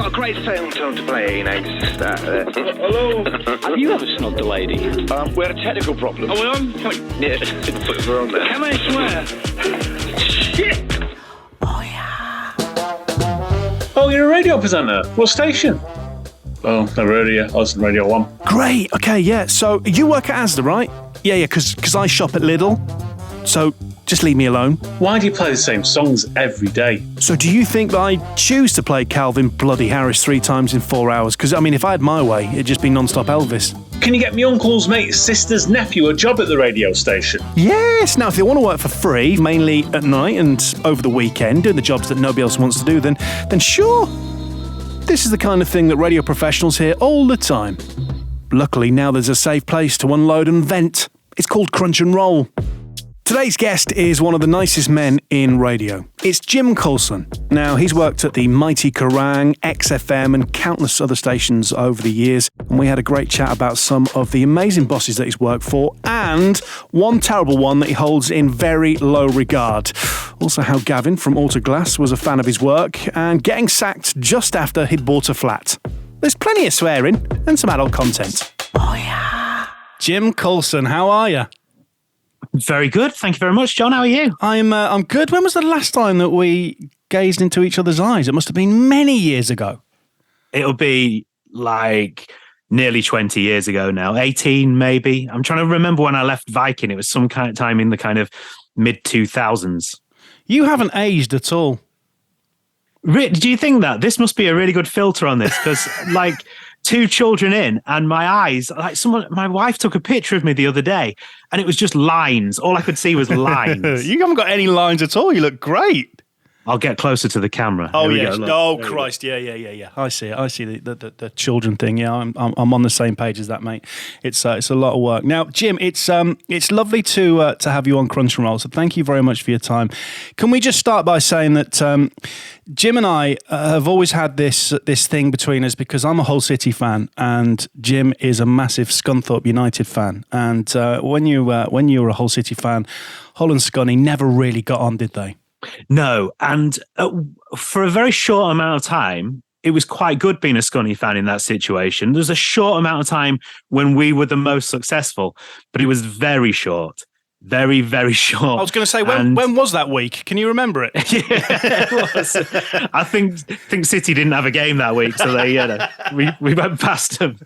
got a great film tone to play, you know. Hello? Have you ever snogged a lady? We had a technical problem. Oh, we're on? Yeah, we're on there. Can I swear? Shit! Oh, you're a radio presenter. What station? Oh, never heard of you. I was on Radio 1. Great. Okay, yeah. So you work at Asda, right? Yeah, because I shop at Lidl. So just leave me alone. Why do you play the same songs every day? So do you think that I choose to play Calvin Bloody Harris 3 times in 4 hours? Because, I mean, if I had my way, it'd just be non-stop Elvis. Can you get my uncle's mate's sister's nephew a job at the radio station? Yes. Now, if they want to work for free, mainly at night and over the weekend, doing the jobs that nobody else wants to do, then sure. This is the kind of thing that radio professionals hear all the time. Luckily, now there's a safe place to unload and vent. It's called Crunch and Roll. Today's guest is one of the nicest men in radio. It's Jim Coulson. Now, he's worked at the mighty Kerrang, XFM and countless other stations over the years, and we had a great chat about some of the amazing bosses that he's worked for and one terrible one that he holds in very low regard. Also how Gavin from Autoglass was a fan of his work and getting sacked just after he'd bought a flat. There's plenty of swearing and some adult content. Oh yeah. Jim Coulson, how are you? Very good. Thank you very much, John. How are you? I'm good. When was the last time that we gazed into each other's eyes? It must have been many years ago. It'll be like nearly 20 years ago now. 18 maybe. I'm trying to remember when I left Viking. It was some kind of time in the kind of mid-2000s. You haven't aged at all. Do you think that? This must be a really good filter on this because like 2 children in and my eyes, like my wife took a picture of me the other day and it was just lines. All I could see was lines. You haven't got any lines at all. You look great. I'll get closer to the camera. Oh, yes. Oh, Christ. Yeah. I see it. I see the children thing. Yeah, I'm on the same page as that, mate. It's a lot of work. Now, Jim, it's lovely to have you on Crunch and Roll, so thank you very much for your time. Can we just start by saying that Jim and I have always had this thing between us because I'm a Hull City fan and Jim is a massive Scunthorpe United fan. And when you were a Hull City fan, Hull and Scunny never really got on, did they? No, and for a very short amount of time, it was quite good being a Scunny fan in that situation. There was a short amount of time when we were the most successful, but it was very short. Very, very short. I was going to say, when was that week? Can you remember it? Yeah, it was. I think City didn't have a game that week, so we went past them.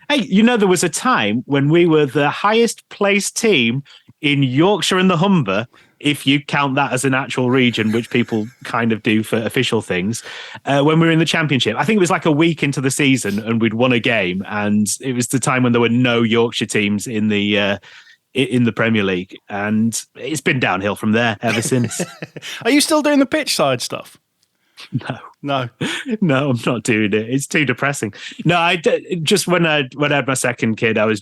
Hey, there was a time when we were the highest placed team in Yorkshire and the Humber, if you count that as an actual region, which people kind of do for official things, when we were in the Championship. I think it was like a week into the season and we'd won a game, and it was the time when there were no Yorkshire teams in the Premier League, and it's been downhill from there ever since. Are you still doing the pitch side stuff? No, I'm not doing it. It's too depressing. No, I just when I had my second kid, I was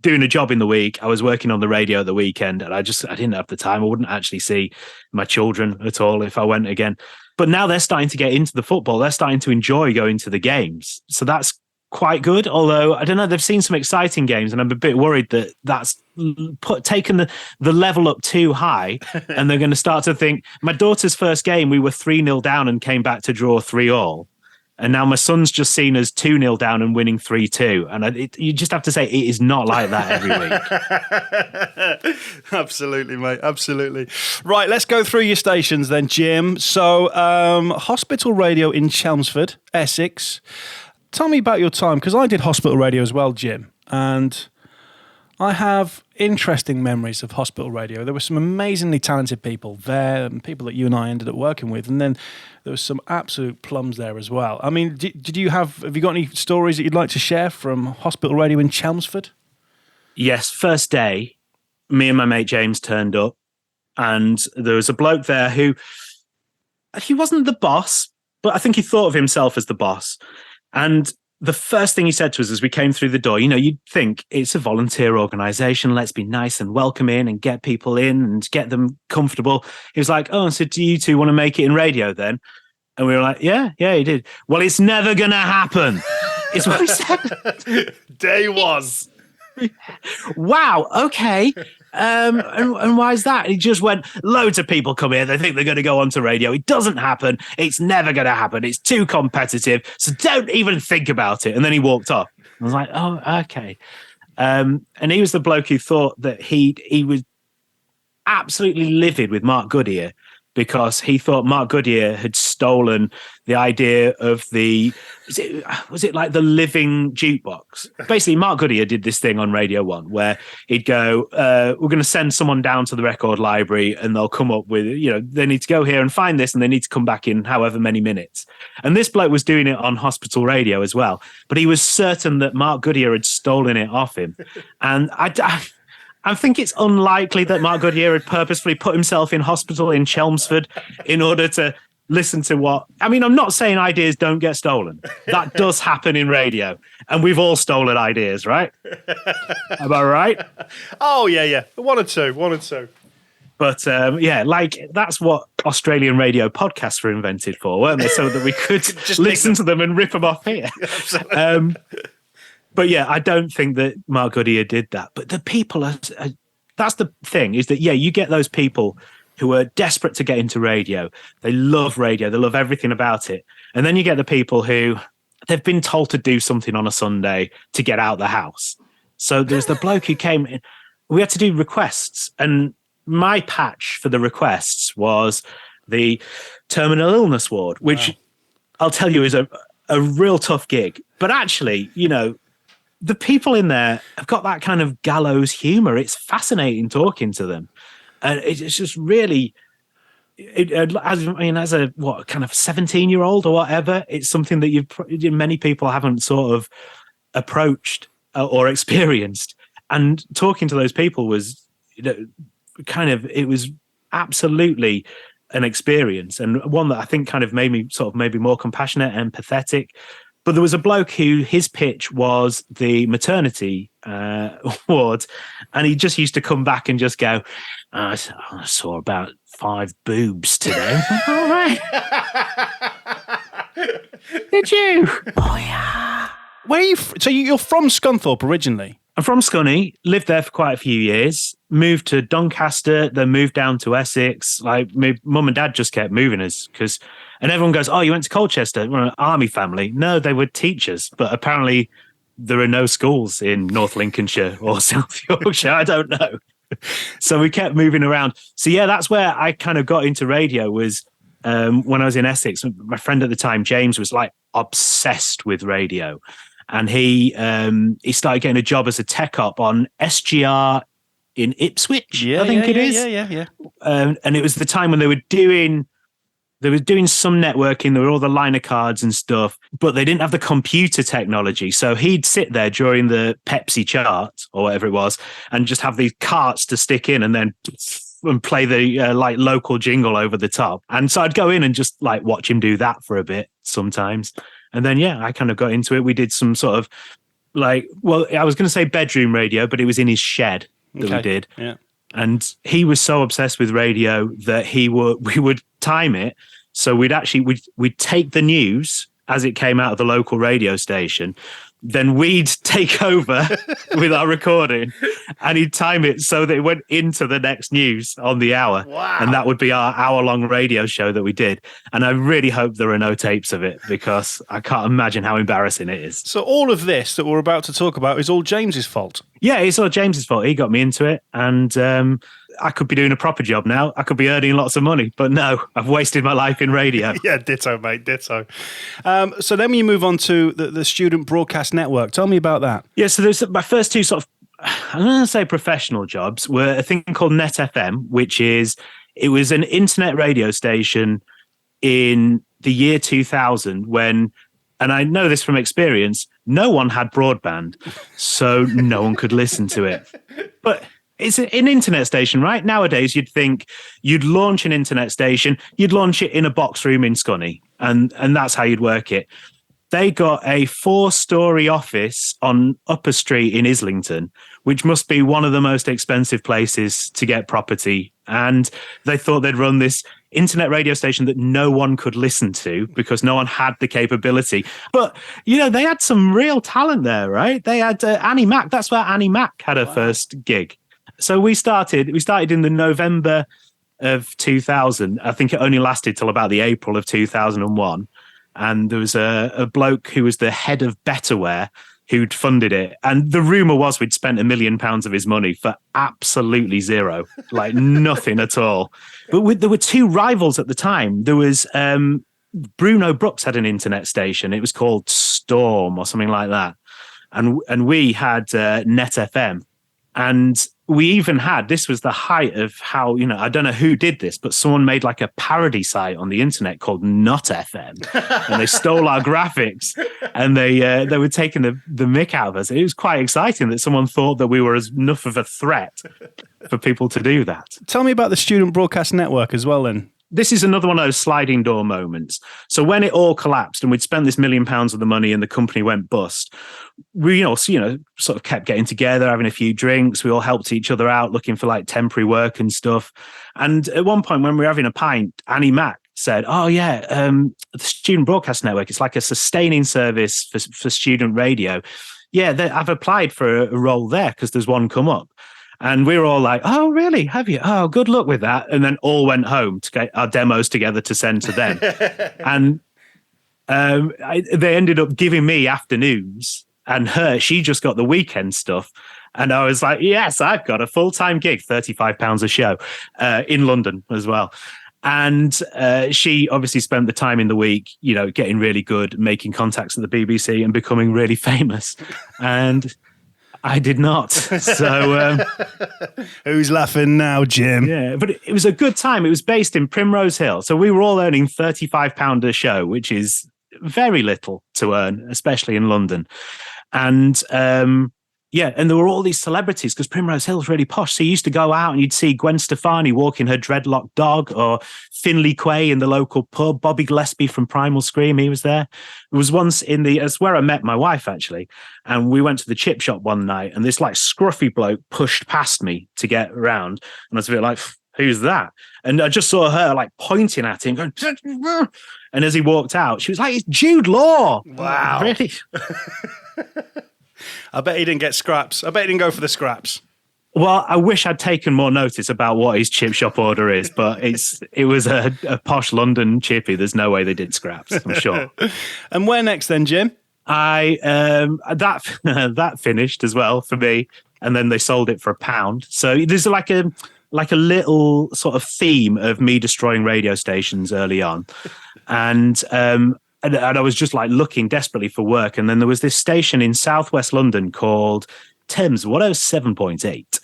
doing a job in the week. I was working on the radio at the weekend, and I didn't have the time. I wouldn't actually see my children at all if I went again. But now they're starting to get into the football. They're starting to enjoy going to the games. So that's quite good. Although I don't know, they've seen some exciting games, and I'm a bit worried that that's taken the level up too high, and they're going to start to think. My daughter's first game, we were 3-0 down and came back to draw 3-3. And now my son's just seen us 2-0 down and winning 3-2. And you just have to say it is not like that every week. Absolutely, mate. Absolutely. Right, let's go through your stations then, Jim. So, Hospital Radio in Chelmsford, Essex. Tell me about your time, because I did hospital radio as well, Jim. And I have interesting memories of hospital radio. There were some amazingly talented people there, and people that you and I ended up working with. And then there was some absolute plums there as well. I mean, have you got any stories that you'd like to share from hospital radio in Chelmsford? Yes, first day, me and my mate James turned up, and there was a bloke there who, he wasn't the boss, but I think he thought of himself as the boss. And the first thing he said to us as we came through the door, you'd think it's a volunteer organisation. Let's be nice and welcoming and get people in and get them comfortable. He was like, oh, so do you two want to make it in radio then? And we were like, yeah, he did. Well, it's never going to happen. It's what he said. Day one. Wow. Okay. And why is that? He just went, loads of people come here. They think they're going to go onto radio. It doesn't happen. It's never going to happen. It's too competitive. So don't even think about it. And then he walked off. I was like, oh, okay. And he was the bloke who thought that he was absolutely livid with Mark Goodyear because he thought Mark Goodyear had stolen the idea of was it like the living jukebox? Basically, Mark Goodyear did this thing on Radio 1 where he'd go, we're going to send someone down to the record library and they'll come up with, they need to go here and find this and they need to come back in however many minutes. And this bloke was doing it on hospital radio as well, but he was certain that Mark Goodyear had stolen it off him. And I think it's unlikely that Mark Goodyear had purposefully put himself in hospital in Chelmsford in order to listen to what... I mean, I'm not saying ideas don't get stolen. That does happen in radio. And we've all stolen ideas, right? Am I right? Oh, yeah. One or two. But that's what Australian radio podcasts were invented for, weren't they? So that we could just listen to them and rip them off here. But yeah, I don't think that Mark Goodyear did that. But the people that's the thing, is that, you get those people who are desperate to get into radio. They love radio. They love everything about it. And then you get the people who they've been told to do something on a Sunday to get out the house. So there's the bloke who came in. We had to do requests. And my patch for the requests was the terminal illness ward, which I'll tell you is a real tough gig. But actually, the people in there have got that kind of gallows humor. It's fascinating talking to them. And it's just really, as a 17-year-old or whatever, it's something that many people haven't sort of approached or experienced. And talking to those people was it was absolutely an experience, and one that I think kind of made me sort of maybe more compassionate and empathetic. But there was a bloke who his pitch was the maternity ward, and he just used to come back and just go, I saw about 5 boobs today. All right. Did you? Oh, yeah. Where are you? So you're from Scunthorpe originally? I'm from Scunny, lived there for quite a few years, moved to Doncaster, then moved down to Essex. Like, my mum and dad just kept moving us and everyone goes, oh, you went to Colchester? We're an army family. No, they were teachers, but apparently there are no schools in North Lincolnshire or South Yorkshire. I don't know. So we kept moving around. So yeah, that's where I kind of got into radio was when I was in Essex. My friend at the time, James, was like obsessed with radio. And he started getting a job as a tech op on SGR in Ipswich, I think it is. Yeah. And it was the time when they were doing some networking. There were all the liner cards and stuff, but they didn't have the computer technology. So he'd sit there during the Pepsi chart or whatever it was and just have these carts to stick in and then play the local jingle over the top. And so I'd go in and just like watch him do that for a bit sometimes. And then, I kind of got into it. We did some sort of I was going to say bedroom radio, but it was in his shed that we did. Yeah. And he was so obsessed with radio that we would time it. So we'd take the news as it came out of the local radio station. Then we'd take over with our recording and he'd time it so that it went into the next news on the hour. Wow. And that would be our hour-long radio show that we did. And I really hope there are no tapes of it because I can't imagine how embarrassing it is. So all of this that we're about to talk about is all James's fault? Yeah, it's all James's fault. He got me into it. And I could be doing a proper job now. I could be earning lots of money. But no, I've wasted my life in radio. Yeah, ditto, mate, ditto. So then you move on to the Student Broadcast Network. Tell me about that. Yeah, so there's my first two sort of, I'm going to say professional jobs, were a thing called Net FM, it was an internet radio station in the year 2000 when, and I know this from experience, no one had broadband, so no one could listen to it. But it's an internet station, right? Nowadays, you'd think you'd launch an internet station, you'd launch it in a box room in Scunny, and that's how you'd work it. They got a 4-story office on Upper Street in Islington, which must be one of the most expensive places to get property. And they thought they'd run this internet radio station that no one could listen to because no one had the capability. But, they had some real talent there, right? They had Annie Mac. That's where Annie Mac had her first gig. So we started in the November of 2000. I think it only lasted till about the April of 2001. And there was a bloke who was the head of Betterware who'd funded it. And the rumor was we'd spent £1 million of his money for absolutely zero, like nothing at all. But there were two rivals at the time. There was Bruno Brooks had an internet station. It was called Storm or something like that. And we had Net FM. And we even had, this was the height of how, I don't know who did this, but someone made like a parody site on the internet called Not FM. And they stole our graphics and they were taking the mick out of us. It was quite exciting that someone thought that we were enough of a threat for people to do that. Tell me about the Student Broadcast Network as well then. This is another one of those sliding door moments. So when it all collapsed and we'd spent this £1 million of the money and the company went bust, we all, sort of kept getting together, having a few drinks. We all helped each other out, looking for like temporary work and stuff. And at one point when we were having a pint, Annie Mac said, "Oh yeah, the Student Broadcast Network, it's like a sustaining service for student radio. Yeah, I've applied for a role there because there's one come up." And we were all like, "Oh, really? Have you? Oh, good luck with that." And then all went home to get our demos together to send to them. And they ended up giving me afternoons, and she just got the weekend stuff. And I was like, yes, I've got a full-time gig, £35 a show in London as well. And she obviously spent the time in the week, getting really good, making contacts at the BBC and becoming really famous. And I did not. So who's laughing now, Jim? Yeah, but it was a good time. It was based in Primrose Hill. So we were all earning £35 a show, which is very little to earn, especially in London. And and there were all these celebrities because Primrose Hill is really posh. So you used to go out and you'd see Gwen Stefani walking her dreadlock dog, or Finlay Quay in the local pub. Bobby Gillespie from Primal Scream, he was there. It was once it's where I met my wife, actually. And we went to the chip shop one night and this like scruffy bloke pushed past me to get around. And I was a bit like, who's that? And I just saw her like pointing at him, going, and as he walked out, she was like, it's Jude Law. Wow. Really? I bet he didn't get scraps. I bet he didn't go for the scraps. Well, I wish I'd taken more notice about what his chip shop order is, but it was a posh London chippy. There's no way they did scraps, I'm sure. And where next then, Jim? That finished as well for me, and then they sold it for £1. So there's like a little sort of theme of me destroying radio stations early on, and I was just like looking desperately for work. And then there was this station in southwest London called Thames 107.8.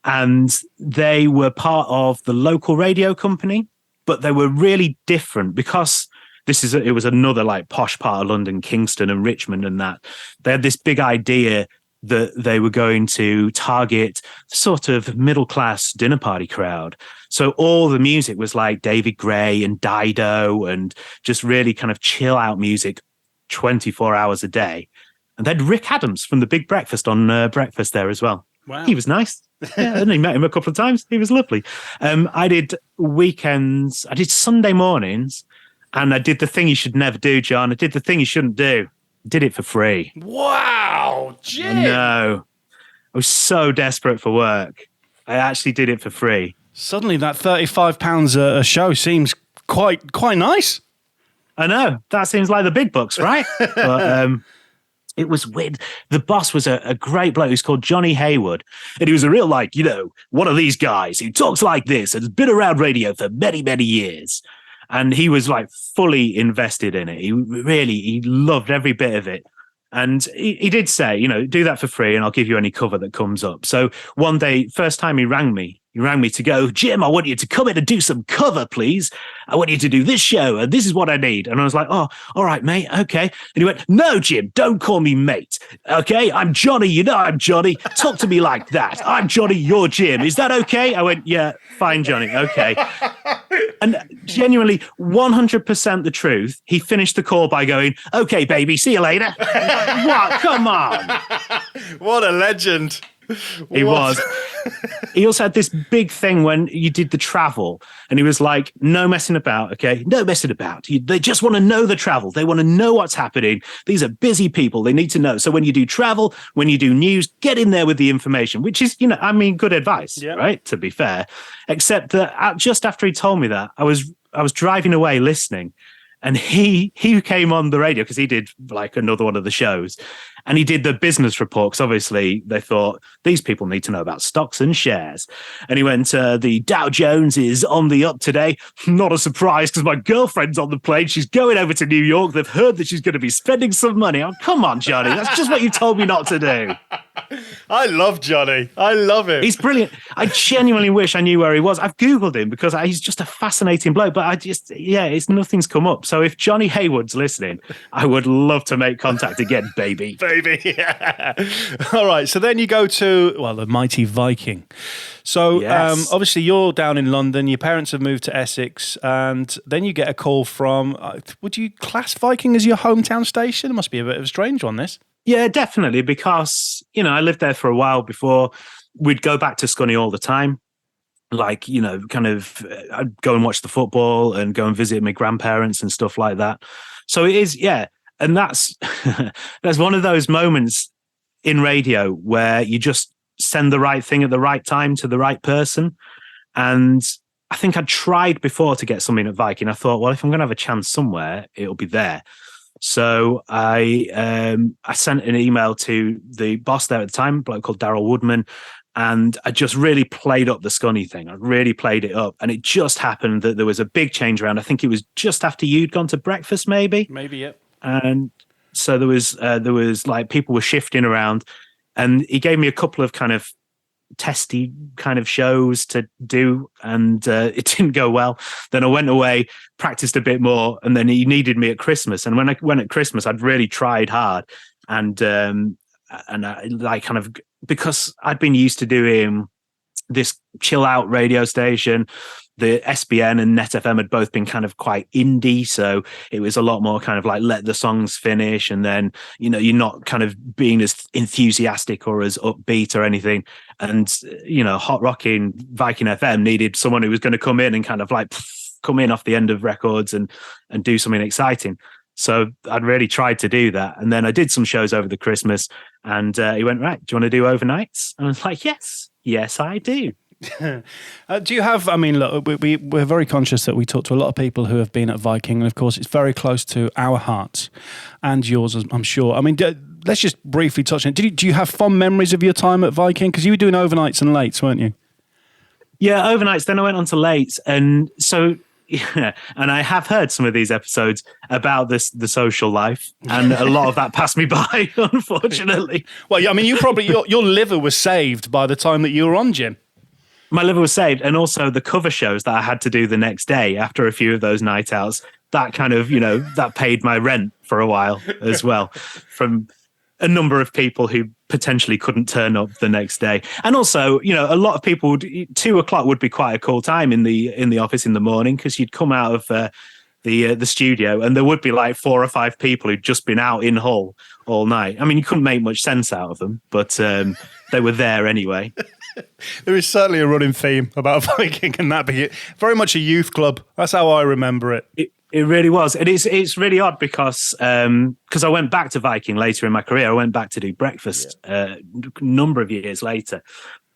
And they were part of the local radio company, but they were really different because it was another like posh part of London, Kingston and Richmond and that. They had this big idea that they were going to target sort of middle-class dinner party crowd. So all the music was like David Gray and Dido and just really kind of chill out music 24 hours a day. And they had Rick Adams from The Big Breakfast on Breakfast there as well. Wow. He was nice. Yeah, and I met him a couple of times. He was lovely. I did weekends. I did Sunday mornings, and I did the thing you should never do, John. I did the thing you shouldn't do. Did it for free. Wow, Jim. No, I was so desperate for work. I actually did it for free. Suddenly that £35 a show seems quite nice. I know. That seems like the big bucks, right? But it was weird. The boss was a great bloke who's called Johnny Hayward. And he was a real, one of these guys who talks like this and has been around radio for many, many years. And he was like fully invested in it. He loved every bit of it. And he did say, do that for free and I'll give you any cover that comes up. So one day, first time he rang me to go, Jim, I want you to come in and do some cover, please. I want you to do this show and this is what I need. And I was like, oh, all right, mate. Okay. And he went, no, Jim, don't call me mate. Okay. I'm Johnny. I'm Johnny. Talk to me like that. I'm Johnny. You're Jim. Is that okay? I went, yeah, fine, Johnny. Okay. And genuinely 100% the truth. He finished the call by going, okay, baby, see you later. What? Come on. What a legend. He was. He also had this big thing when you did the travel, and he was like, no messing about, okay? No messing about. They just want to know the travel. They want to know what's happening. These are busy people. They need to know. So when you do travel, when you do news, get in there with the information, which is, good advice, right? To be fair. Except that just after he told me that, I was driving away listening, and he came on the radio because he did like another one of the shows, and he did the business report because obviously they thought these people need to know about stocks and shares. And he went, the Dow Jones is on the up today. Not a surprise because my girlfriend's on the plane. She's going over to New York. They've heard that she's going to be spending some money. Oh, come on, Johnny. That's just what you told me not to do. I love Johnny. I love him. He's brilliant. I genuinely wish I knew where he was. I've Googled him because he's just a fascinating bloke, but nothing's come up. So if Johnny Haywood's listening, I would love to make contact again, baby. Baby, yeah. All right, so then you go to, the mighty Viking. So Yes. Obviously you're down in London, your parents have moved to Essex, and then you get a call from, would you class Viking as your hometown station? It must be a bit of a strange one, this. Yeah, definitely, because, I lived there for a while before. We'd go back to Scunny all the time. Like, I'd go and watch the football and go and visit my grandparents and stuff like that. So it is, yeah. And that's one of those moments in radio where you just send the right thing at the right time to the right person. And I think I'd tried before to get something at Viking. I thought, well, if I'm going to have a chance somewhere, it'll be there. So I sent an email to the boss there at the time, a bloke called Daryl Woodman, and I just really played up the Scunny thing. I really played it up, and it just happened that there was a big change around. I think it was just after you'd gone to breakfast, maybe. Maybe, yeah. And so there was like people were shifting around, and he gave me a couple of kind of testy kind of shows to do, and it didn't go well. Then I went away, practiced a bit more, and then he needed me at Christmas. And when I went at Christmas, I'd really tried hard, and I like kind of, because I'd been used to doing this chill out radio station. The SBN and Net FM had both been kind of quite indie, so it was a lot more kind of like let the songs finish, and then you're not kind of being as enthusiastic or as upbeat or anything. And hot rocking Viking FM needed someone who was going to come in and kind of like come in off the end of records and do something exciting. So I'd really tried to do that, and then I did some shows over the Christmas, and he went, right, do you want to do overnights? And I was like, yes, I do. Do you have, look, we're very conscious that we talk to a lot of people who have been at Viking, and of course it's very close to our hearts and yours, I'm sure. Let's just briefly touch on it. Do you have fond memories of your time at Viking? Because you were doing overnights and lates, weren't you? Yeah, overnights. Then I went on to lates, and so yeah, and I have heard some of these episodes about the social life, and a lot of that passed me by, unfortunately. Well, you probably your liver was saved by the time that you were on, Jim. My liver was saved, and also the cover shows that I had to do the next day after a few of those night outs, that kind of, that paid my rent for a while as well, from a number of people who potentially couldn't turn up the next day. And also, a lot of people, 2:00 would be quite a cool time in the office in the morning, because you'd come out of the studio and there would be like 4 or 5 people who'd just been out in Hull all night. You couldn't make much sense out of them, but they were there anyway. There is certainly a running theme about Viking, and that be it. Very much a youth club. That's how I remember it. It really was. It's really odd because I went back to Viking later in my career. I went back to do breakfast a number of years later,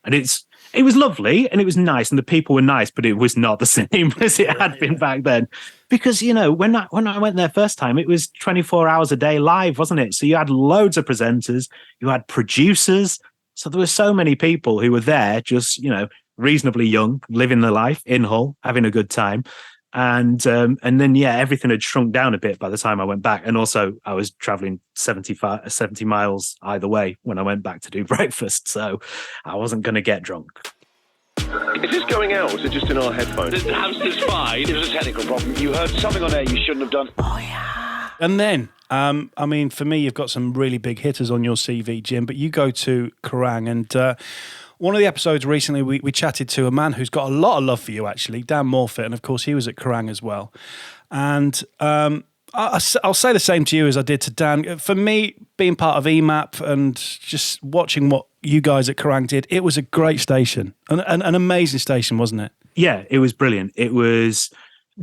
and it was lovely and it was nice, and the people were nice, but it was not the same as it had been back then. Because when I went there first time, it was 24 hours a day live, wasn't it? So you had loads of presenters, you had producers. So there were so many people who were there, just, reasonably young, living their life in Hull, having a good time. And then, everything had shrunk down a bit by the time I went back. And also I was traveling 70 miles either way when I went back to do breakfast. So I wasn't going to get drunk. Is this going out, or is it just in our headphones? The hamster's fine. It was a technical problem. You heard something on air you shouldn't have done. Oh, yeah. And then, for me, you've got some really big hitters on your CV, Jim, but you go to Kerrang, and one of the episodes recently, we chatted to a man who's got a lot of love for you, actually, Dan Morfitt, and of course he was at Kerrang as well. And I'll say the same to you as I did to Dan. For me, being part of EMAP and just watching what you guys at Kerrang did, it was a great station, an amazing station, wasn't it? Yeah, it was brilliant. It was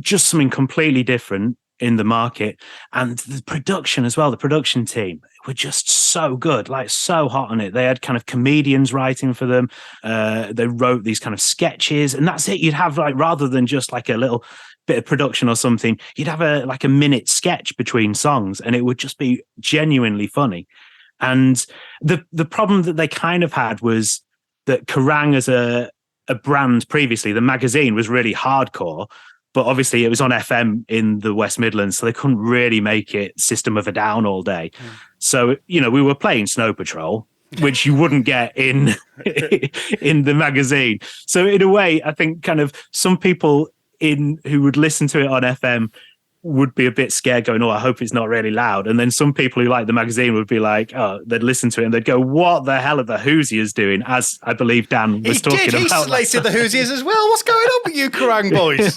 just something completely different in the market, and the production as well. The production team were just so good, like so hot on it. They had kind of comedians writing for them. They wrote these kind of sketches, and that's it. You'd have like, rather than just like a little bit of production or something, you'd have a minute sketch between songs, and it would just be genuinely funny. And the problem that they kind of had was that Kerrang as a brand previously, the magazine was really hardcore, but obviously it was on FM in the West Midlands, so they couldn't really make it System of a Down all day. So, you know, we were playing Snow Patrol, which you wouldn't get in in the magazine. So in a way, I think kind of some people who would listen to it on FM would be a bit scared, going, "Oh, I hope it's not really loud." And then some people who like the magazine would be like, "Oh," they'd listen to it and they'd go, "What the hell are the Hoosiers doing?" As I believe Dan was talking about. He slated the Hoosiers as well. What's going on with you, Kerrang boys?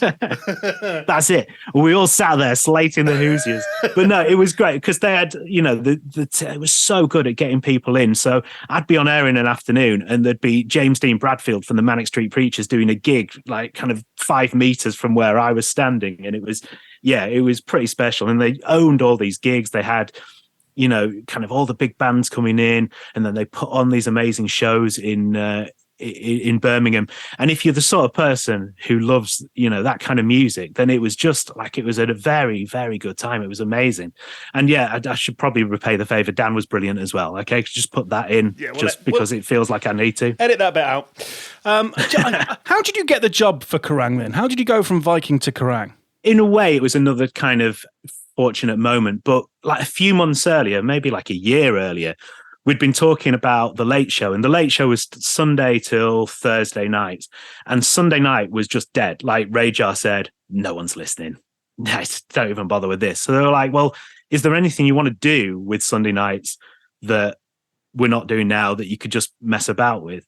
That's it. We all sat there slating the Hoosiers. But no, it was great because they had, you know, it was so good at getting people in. So I'd be on air in an afternoon and there'd be James Dean Bradfield from the Manic Street Preachers doing a gig like kind of 5 meters from where I was standing. And it was pretty special. And they owned all these gigs. They had, you know, kind of all the big bands coming in, and then they put on these amazing shows in Birmingham. And if you're the sort of person who loves, you know, that kind of music, then it was just like, it was at a very, very good time. It was amazing. And yeah, I should probably repay the favor. Dan was brilliant as well. Okay, just put that in because it feels like I need to. Edit that bit out. How did you get the job for Kerrang then? How did you go from Viking to Kerrang? In a way, it was another kind of fortunate moment, but like a few months earlier, maybe like a year earlier, we'd been talking about The Late Show, and The Late Show was Sunday till Thursday nights, and Sunday night was just dead. Like Ray Jar said, no one's listening. Don't even bother with this. So they were like, well, is there anything you want to do with Sunday nights that we're not doing now that you could just mess about with?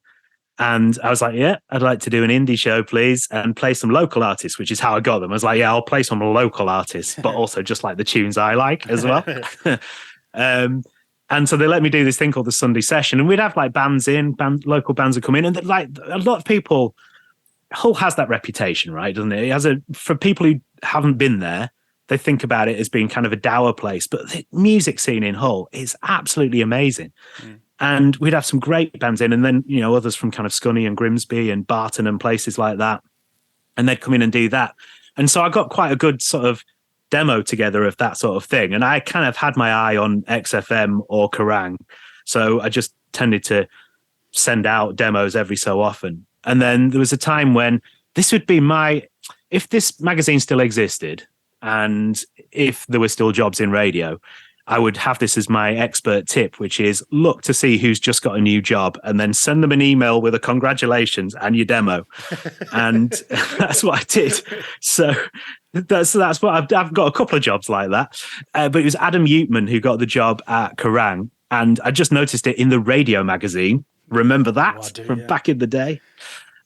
And I was like, yeah, I'd like to do an indie show, please, and play some local artists, which is how I got them. I was like, yeah, I'll play some local artists, but also just like the tunes I like as well. And so they let me do this thing called the Sunday Session, and we'd have like local bands would come in, and like a lot of people, Hull has that reputation, right? Doesn't it? It has for people who haven't been there, they think about it as being kind of a dour place, but the music scene in Hull is absolutely amazing. And we'd have some great bands in, and then, you know, others from kind of Scunny and Grimsby and Barton and places like that. And they'd come in and do that. And so I got quite a good sort of demo together of that sort of thing. And I kind of had my eye on XFM or Kerrang. So I just tended to send out demos every so often. And then there was a time when this would be if this magazine still existed and if there were still jobs in radio, I would have this as my expert tip, which is look to see who's just got a new job and then send them an email with a congratulations and your demo. And that's what I did. So that's what I've got a couple of jobs like that. But it was Adam Uteman who got the job at Kerrang. And I just noticed it in the radio magazine. Remember that from back in the day?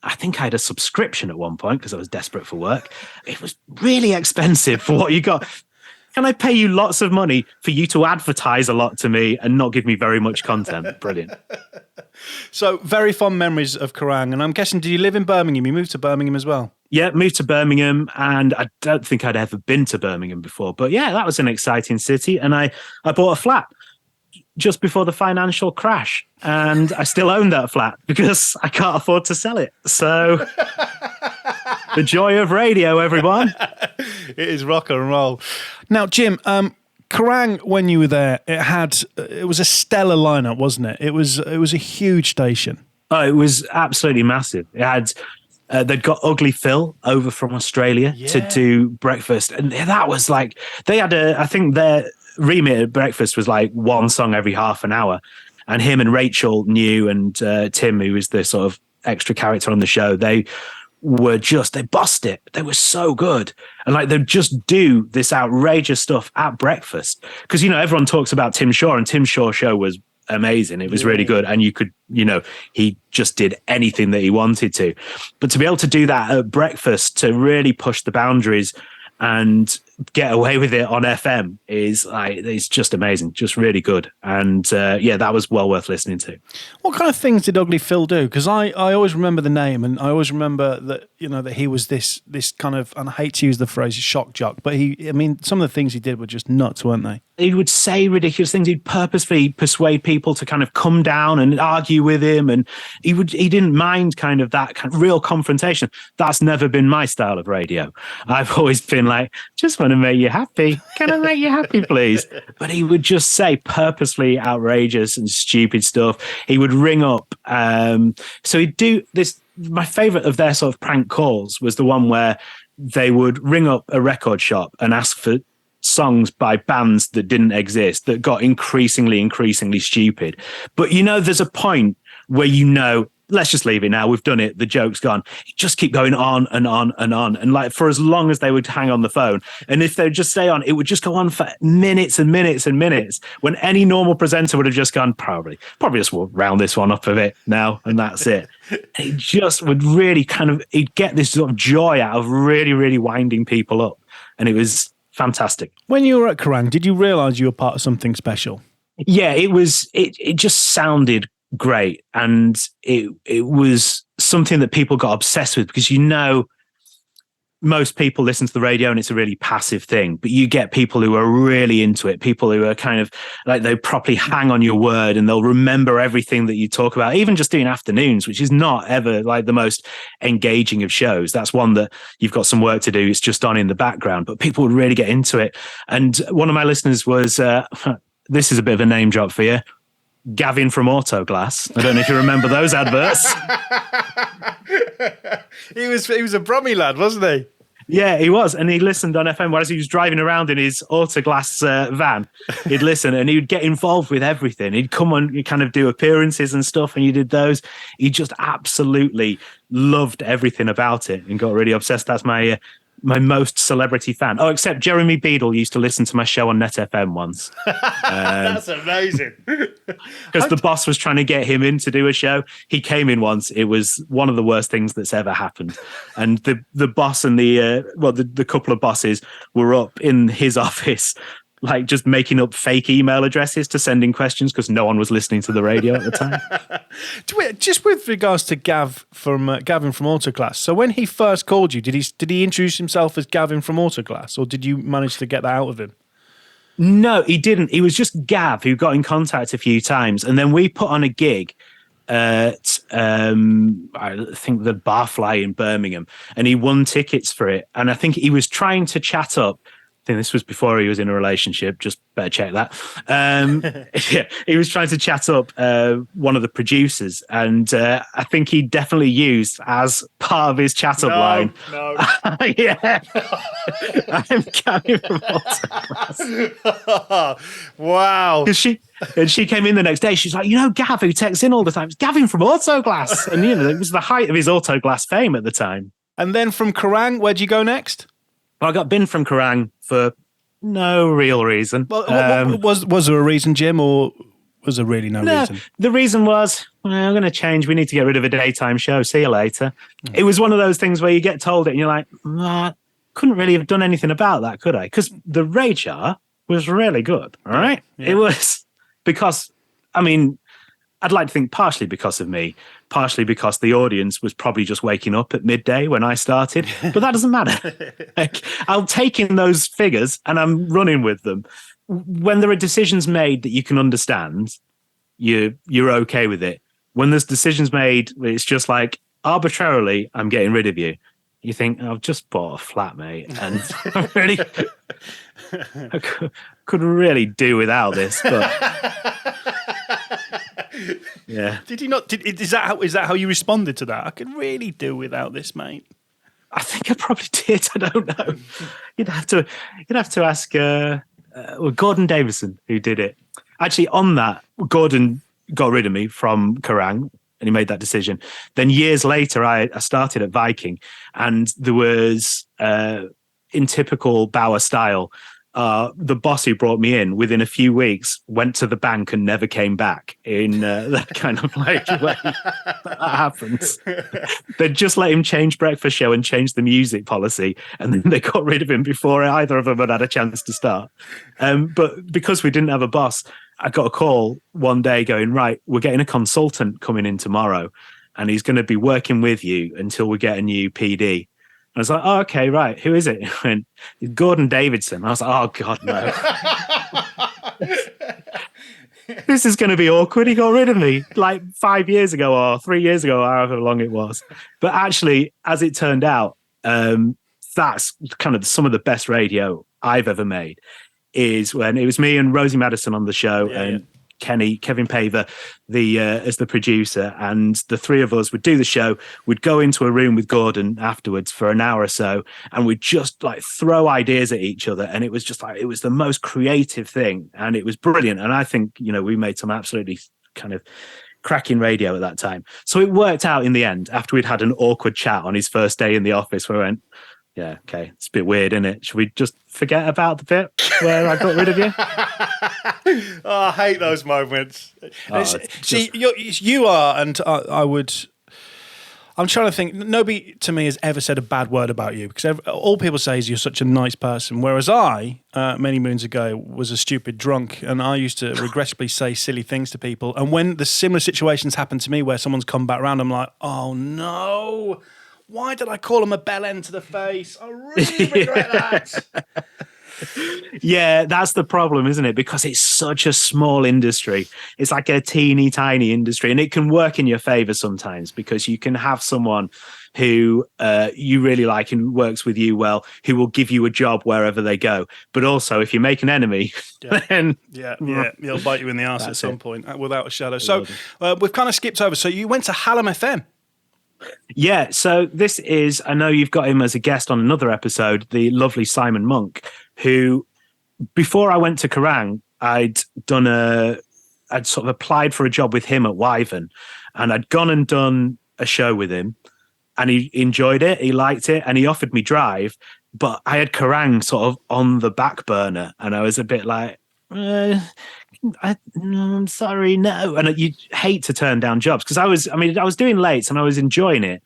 I think I had a subscription at one point because I was desperate for work. It was really expensive for what you got. Can I pay you lots of money for you to advertise a lot to me and not give me very much content? Brilliant. So very fond memories of Kerrang. And I'm guessing, did you live in Birmingham? You moved to Birmingham as well? Yeah, moved to Birmingham, and I don't think I'd ever been to Birmingham before. But yeah, that was an exciting city. And I bought a flat just before the financial crash. And I still own that flat because I can't afford to sell it. So the joy of radio, everyone. It is rock and roll. Now, Jim, Kerrang, when you were there, it was a stellar lineup, wasn't it? It was a huge station. Oh, it was absolutely massive. It had they'd got Ugly Phil over from Australia to do breakfast, and that was like they had I think their remit at breakfast was like one song every half an hour, and him and Rachel New and Tim, who was the sort of extra character on the show, they bossed it. They were so good. And like they'd just do this outrageous stuff at breakfast. Because, you know, everyone talks about Tim Shaw, and Tim Shaw's show was amazing. It was really good. And you could, you know, he just did anything that he wanted to. But to be able to do that at breakfast, to really push the boundaries and get away with it on FM is like, it's just amazing, just really good. And that was well worth listening to. What kind of things did Ugly Phil do? Because I always remember the name, and I always remember that, that he was this kind of, and I hate to use the phrase shock jock, but some of the things he did were just nuts, weren't they? He would say ridiculous things. He'd purposefully persuade people to kind of come down and argue with him, and he didn't mind kind of that kind of real confrontation. That's never been my style of radio. I've always been like, just want to make you happy. Can I make you happy, please? But he would just say purposefully outrageous and stupid stuff. He would ring up. So he'd do this. My favorite of their sort of prank calls was the one where they would ring up a record shop and ask for songs by bands that didn't exist, that got increasingly stupid. But there's a point where let's just leave it now. We've done it. The joke's gone. Just keep going on and on and on. And like for as long as they would hang on the phone. And if they would just stay on, it would just go on for minutes and minutes and minutes, when any normal presenter would have just gone, probably just we'll round this one up a bit now. And that's it. It just would really he'd get this sort of joy out of really, really winding people up. And it was fantastic. When you were at Kerrang, did you realise you were part of something special? Yeah, it just sounded great, and it was something that people got obsessed with, because most people listen to the radio and it's a really passive thing, but you get people who are really into it, people who are kind of like, they properly hang on your word and they'll remember everything that you talk about, even just doing afternoons, which is not ever like the most engaging of shows. That's one that you've got some work to do. It's just on in the background, but people would really get into it. And one of my listeners was, this is a bit of a name drop for you, Gavin from Autoglass. I don't know if you remember those adverts. He was a Brummy lad, wasn't he? Yeah, he was. And he listened on FM while he was driving around in his Autoglass van. He'd listen and he would get involved with everything. He'd come on, he'd kind of do appearances and stuff, and you did those. He just absolutely loved everything about it and got really obsessed. That's my most celebrity fan. Oh, except Jeremy Beadle used to listen to my show on Net FM once. That's amazing. Because the boss was trying to get him in to do a show. He came in once. It was one of the worst things that's ever happened. And the boss and the couple of bosses were up in his office, like just making up fake email addresses to send in questions, because no one was listening to the radio at the time. Just with regards to Gavin from Autoglass, so when he first called you, did he introduce himself as Gavin from Autoglass, or did you manage to get that out of him? No, he didn't. He was just Gav, who got in contact a few times, and then we put on a gig at I think the Barfly in Birmingham, and he won tickets for it. And I think he was trying to chat up, I think this was before he was in a relationship, just better check that. Yeah, he was trying to chat up one of the producers, and I think he definitely used as part of his chat up line. No. Yeah. I'm Gavin from Autoglass. Wow. And she came in the next day. She's like, Gav, who texts in all the time, it's Gavin from Autoglass. And it was the height of his Autoglass fame at the time. And then from Kerrang, where'd you go next? Well, I got binned from Kerrang for no real reason. Well, was there a reason, Jim, or was there really no reason? The reason was, I'm going to change. We need to get rid of a daytime show. See you later. It was one of those things where you get told it and you're like, couldn't really have done anything about that, could I? Because the radar was really good, all right? Yeah. It was because, I'd like to think partially because of me, partially because the audience was probably just waking up at midday when I started, but that doesn't matter. I'll take in those figures and I'm running with them. When there are decisions made that you can understand, you're okay with it. When there's decisions made, it's just like, arbitrarily, I'm getting rid of you. You think, I've just bought a flat, mate, and I could really do without this, but... Yeah. Did you not? Is that how you responded to that? I could really do without this, mate. I think I probably did. I don't know. You'd have to ask Gordon Davison, who did it. Actually, on that, Gordon got rid of me from Kerrang, and he made that decision. Then years later, I started at Viking, and there was in typical Bauer style, the boss who brought me in, within a few weeks, went to the bank and never came back in that kind of like way that happens. They'd just let him change breakfast show and change the music policy, and then they got rid of him before either of them had a chance to start. But because we didn't have a boss, I got a call one day going, right, we're getting a consultant coming in tomorrow, and he's going to be working with you until we get a new PD. I was like, oh, okay, right. Who is it? He went, Gordon Davidson. I was like, oh, God, no. This is going to be awkward. He got rid of me like 5 years ago or 3 years ago, however long it was. But actually, as it turned out, that's kind of some of the best radio I've ever made, is when it was me and Rosie Madison on the show and Kevin Paver, as the producer, and the three of us would do the show. We'd go into a room with Gordon afterwards for an hour or so, and we'd just like throw ideas at each other. And it was just like, it was the most creative thing, and it was brilliant. And I think, we made some absolutely kind of cracking radio at that time. So it worked out in the end. After we'd had an awkward chat on his first day in the office, we went, yeah, okay, it's a bit weird, isn't it? Should we just forget about the bit where I got rid of you? Oh, I hate those moments. See, you are, and I would. I'm trying to think. Nobody to me has ever said a bad word about you, because all people say is you're such a nice person. Whereas I, many moons ago, was a stupid drunk, and I used to regrettably say silly things to people. And when the similar situations happen to me, where someone's come back round, I'm like, oh no. Why did I call him a bell end to the face? I really regret that. Yeah, that's the problem, isn't it? Because it's such a small industry. It's like a teeny tiny industry, and it can work in your favor sometimes, because you can have someone who you really like and works with you well, who will give you a job wherever they go. But also, if you make an enemy, then he'll bite you in the arse at some point, without a shadow. So we've kind of skipped over. So you went to Hallam FM. Yeah, so this is, I know you've got him as a guest on another episode, the lovely Simon Monk, who, before I went to Kerrang, I'd sort of applied for a job with him at Wyvern, and I'd gone and done a show with him, and he enjoyed it, he liked it, and he offered me Drive, but I had Kerrang sort of on the back burner, and I was a bit like, I'm sorry, no. And you hate to turn down jobs, because I was doing late and I was enjoying it,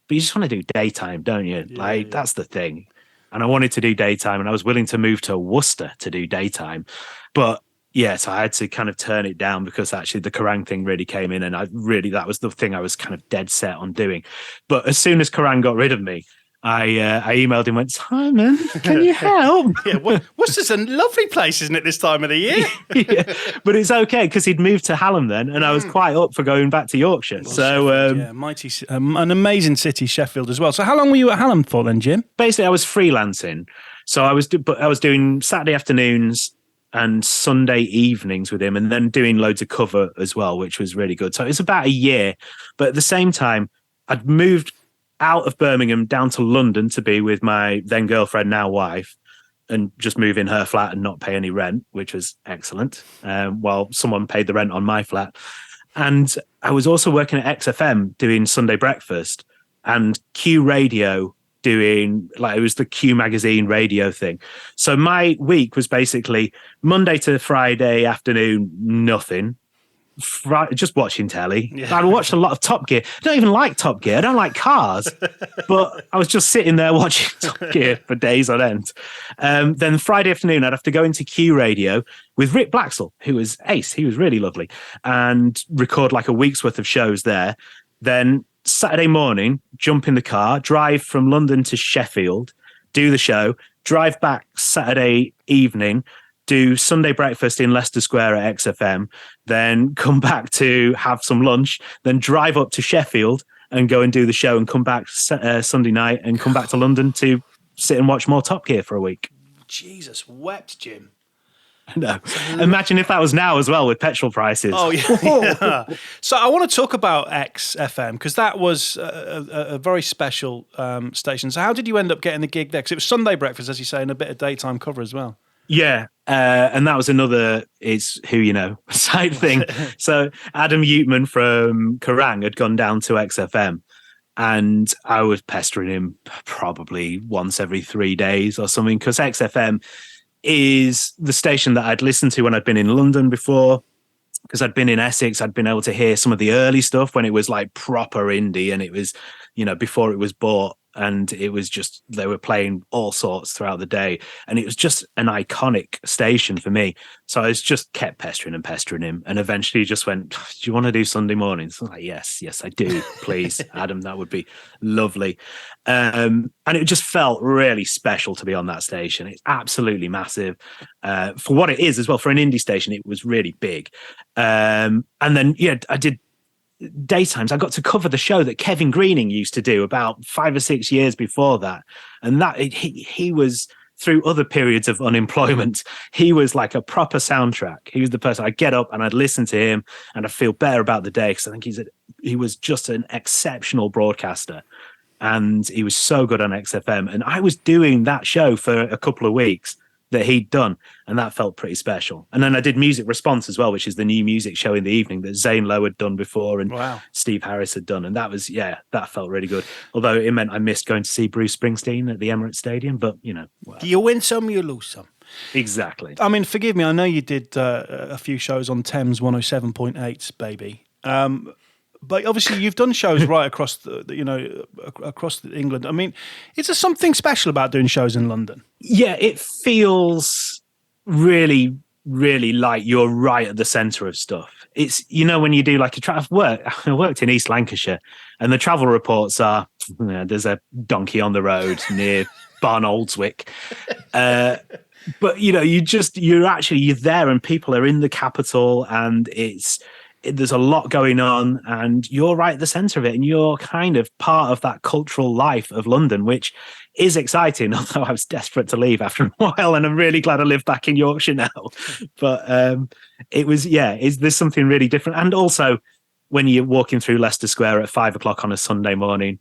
but you just want to do daytime, don't you? That's the thing. And I wanted to do daytime, and I was willing to move to Worcester to do daytime. But so I had to kind of turn it down, because actually the Kerrang thing really came in, and that was the thing I was kind of dead set on doing. But as soon as Kerrang got rid of me, I emailed him and went, Simon, can you help? Worcester's a lovely place, isn't it, this time of the year? Yeah, but it's okay, because he'd moved to Hallam then, and I was quite up for going back to Yorkshire. Mighty, an amazing city, Sheffield as well. So how long were you at Hallam for then, Jim? Basically, I was freelancing. So I was doing Saturday afternoons and Sunday evenings with him, and then doing loads of cover as well, which was really good. So it was about a year. But at the same time, I'd moved out of Birmingham down to London to be with my then girlfriend, now wife, and just move in her flat and not pay any rent, which was excellent, while someone paid the rent on my flat. And I was also working at XFM doing Sunday breakfast, and Q Radio doing, it was the Q magazine radio thing. So my week was basically Monday to Friday afternoon, nothing. Just watching telly. I watched a lot of Top Gear. I don't even like Top Gear. I don't like cars, but I was just sitting there watching Top Gear for days on end. Then Friday afternoon, I'd have to go into Q Radio with Rick Blaxall, who was ace. He was really lovely, and record like a week's worth of shows there. Then Saturday morning, jump in the car, drive from London to Sheffield, do the show, drive back Saturday evening, do Sunday breakfast in Leicester Square at XFM, then come back to have some lunch, then drive up to Sheffield and go and do the show, and come back Sunday night and come back to London to sit and watch more Top Gear for a week. Jesus wept, Jim. No. Imagine if that was now as well with petrol prices. Oh, yeah. So I want to talk about XFM, because that was a very special station. So how did you end up getting the gig there? Because it was Sunday breakfast, as you say, and a bit of daytime cover as well. Yeah, and that was another "it's who you know" side thing. So Adam Uteman from Kerrang had gone down to XFM, and I was pestering him probably once every 3 days or something, because XFM is the station that I'd listened to when I'd been in London before, because I'd been in Essex. I'd been able to hear some of the early stuff when it was like proper indie, and it was, before it was bought, and it was just, they were playing all sorts throughout the day, and it was just an iconic station for me. So I was just kept pestering him, and eventually he just went, "Do you want to do Sunday mornings?" I was like, yes, I do, please. Adam, that would be lovely. And it just felt really special to be on that station. It's absolutely massive for what it is as well. For an indie station, it was really big. And then, I did daytimes. I got to cover the show that Kevin Greening used to do about 5 or 6 years before that. And that he was, through other periods of unemployment, he was like a proper soundtrack. He was the person I'd get up and I'd listen to him and I'd feel better about the day, because I think he was just an exceptional broadcaster. And he was so good on XFM. And I was doing that show for a couple of weeks that he'd done, and that felt pretty special. And then I did Music Response as well, which is the new music show in the evening that Zane Lowe had done before, and Steve Harris had done, and that was that felt really good. Although it meant I missed going to see Bruce Springsteen at the Emirates Stadium, but you win some, you lose some. Exactly. I mean, forgive me, I know you did a few shows on Thames 107.8, baby. But obviously, you've done shows right across across England. I mean, is there something special about doing shows in London? Yeah, it feels really, really like you're right at the centre of stuff. It's, when you do like I worked in East Lancashire, and the travel reports are, there's a donkey on the road near Barnoldswick. But you're there, and people are in the capital, and there's a lot going on, and you're right at the centre of it, and you're kind of part of that cultural life of London, which is exciting, although I was desperate to leave after a while, and I'm really glad I live back in Yorkshire now. But it was, there's something really different. And also, when you're walking through Leicester Square at 5 o'clock on a Sunday morning,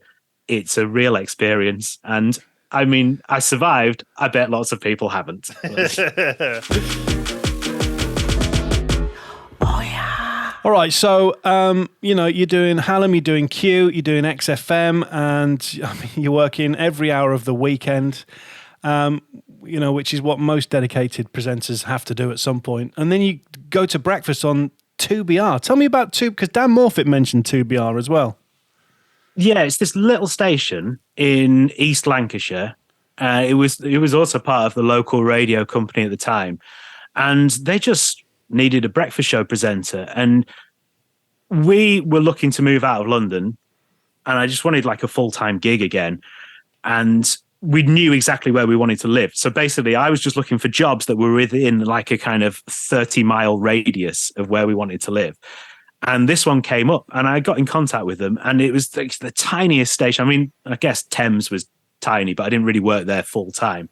it's a real experience. And I mean, I survived. I bet lots of people haven't. All right, so you're doing Hallam, you're doing Q, you're doing XFM, and you're working every hour of the weekend, which is what most dedicated presenters have to do at some point. And then you go to breakfast on 2BR. Tell me about 2, because Dan Morfitt mentioned 2BR as well. Yeah, it's this little station in East Lancashire. It was also part of the local radio company at the time, and they just needed a breakfast show presenter, and we were looking to move out of London, and I just wanted like a full-time gig again, and we knew exactly where we wanted to live. So basically I was just looking for jobs that were within like a kind of 30-mile radius of where we wanted to live, and this one came up, and I got in contact with them, and it was the tiniest station. I mean, I guess Thames was tiny, but I didn't really work there full-time.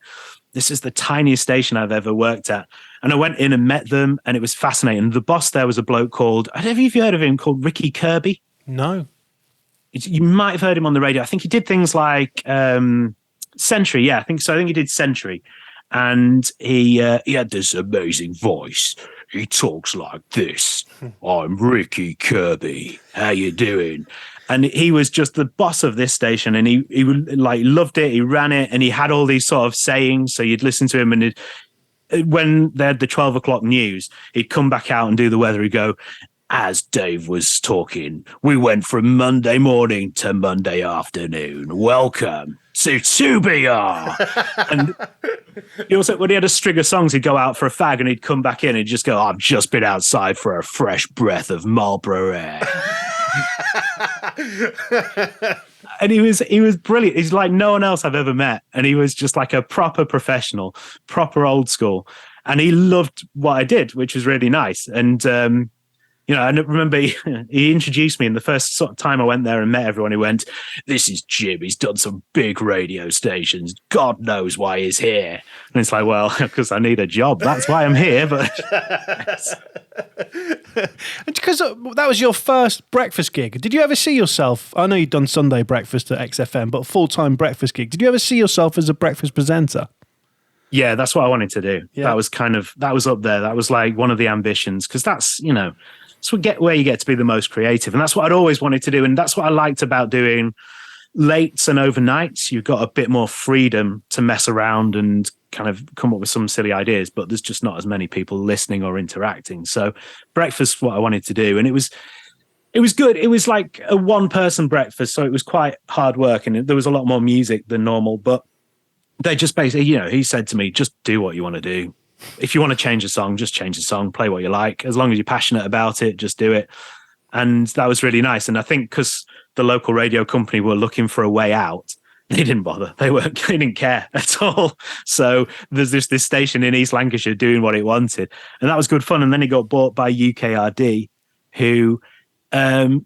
This is the tiniest station I've ever worked at. And I went in and met them, and it was fascinating. The boss there was a bloke called, I don't know if you've heard of him, called Ricky Kirby. No. You might have heard him on the radio. I think he did things like Century. Yeah, I think so. I think he did Century. And he had this amazing voice. He talks like this. I'm Ricky Kirby. How you doing? And he was just the boss of this station, and he like loved it. He ran it, and he had all these sort of sayings. So you'd listen to him, and when they had the 12 o'clock news, he'd come back out and do the weather. He'd go, as Dave was talking, we went from Monday morning to Monday afternoon. Welcome to 2BR. And he also, when he had a string of songs, he'd go out for a fag, and he'd come back in and he'd just go, I've just been outside for a fresh breath of Marlborough air. And he was brilliant. He's like no one else I've ever met, and he was just like a proper professional, proper old school, and he loved what I did, which was really nice. And I remember he introduced me, and the first sort of time I went there and met everyone, he went, "This is Jim. He's done some big radio stations. God knows why he's here." And it's like, well, because I need a job. That's why I'm here. But because that was your first breakfast gig. Did you ever see yourself? I know you'd done Sunday breakfast at XFM, but a full-time breakfast gig. Did you ever see yourself as a breakfast presenter? Yeah, that's what I wanted to do. Yeah. That was up there. That was like one of the ambitions, because that's where you get to be the most creative. And that's what I'd always wanted to do. And that's what I liked about doing lates and overnights, you've got a bit more freedom to mess around and kind of come up with some silly ideas, but there's just not as many people listening or interacting. So breakfast, what I wanted to do, and it was good. It was like a one-person breakfast, so it was quite hard work, and there was a lot more music than normal, but they just basically, he said to me, just do what you want to do. If you want to change a song, just change the song, play what you like. As long as you're passionate about it, just do it. And that was really nice. And I think because the local radio company were looking for a way out, they didn't bother. They didn't care at all. So there's this station in East Lancashire doing what it wanted. And that was good fun. And then it got bought by UKRD, who